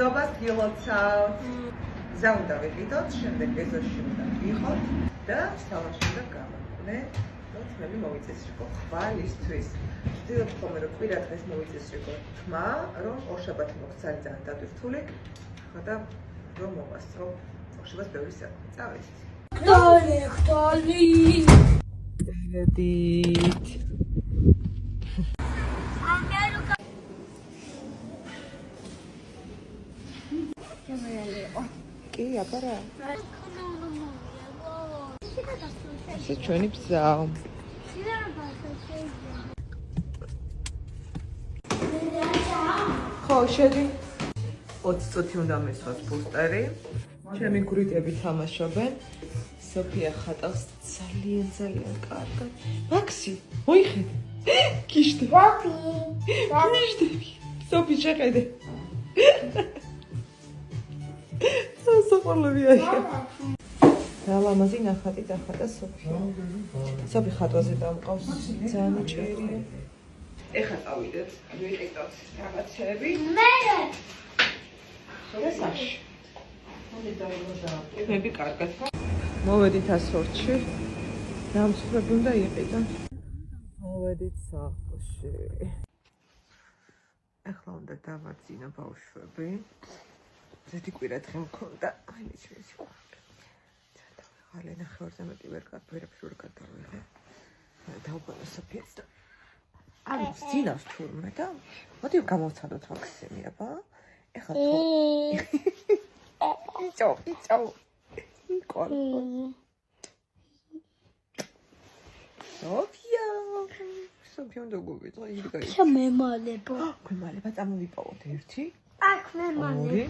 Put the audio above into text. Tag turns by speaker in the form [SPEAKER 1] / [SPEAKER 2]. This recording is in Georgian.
[SPEAKER 1] მოგზობას გილოცავთ. გზა უნდა ვიყიდოთ, შემდეგ ეზოში უნდა ვიყოთ და სალონში უნდა გავაყვნეთ. მე მოვიწესრიგო ხვალისთვის. ვთქვით ხოლმე რომ კვირა დღეს მოვიწესრიგო თმა, რომ ორშაბათი მოხდეს ძალიან დატვირთული. ხო და რომ მოვასწრო ორშაბათს ბევრი საქმე. წავედით. ხტალი. დედით. კი, აბარა. ეს ჩვენი გზა. ხო, შედი. 20 წუთი უნდა მისვას ბუსტერი. ჩემი გვრიდები თამაშობენ. სოფია ხატავს ძალიან კარგად. მაქსი, მოიხედე. გიშდე. სოფი, შეხედე. საყოლებია. ლამაზი ნახატი დახატა სოფია. სოფი ხატვაზე დამყავს ძალიან ჭერია. ეხლა წავიდეთ, ვიყიდოთ რაღაცები. შესაში. მე კარგად. მოვედით ასორჩი. დამწვრები უნდა იყიდო. მოვედით სახლში. ეხლა უნდა დავაძინო ბავშვები. ზედი კვირა დღე მქონდა. აი მეჩვენს. ალენა ხევარზე მეტი ვერ გადავიღე. დავბანა სოფიას და არ ვძინავს თურმე და მოდი გამოვცადოთ მაქსიმი აბა. ეხლა თუ იწო. იკოლ. სოფია უნდა გუგიტო იგი გაიგე.
[SPEAKER 2] მე მალებო.
[SPEAKER 1] მე მალება წამოვიპოვოთ ერთი.
[SPEAKER 2] აქ მე მალე.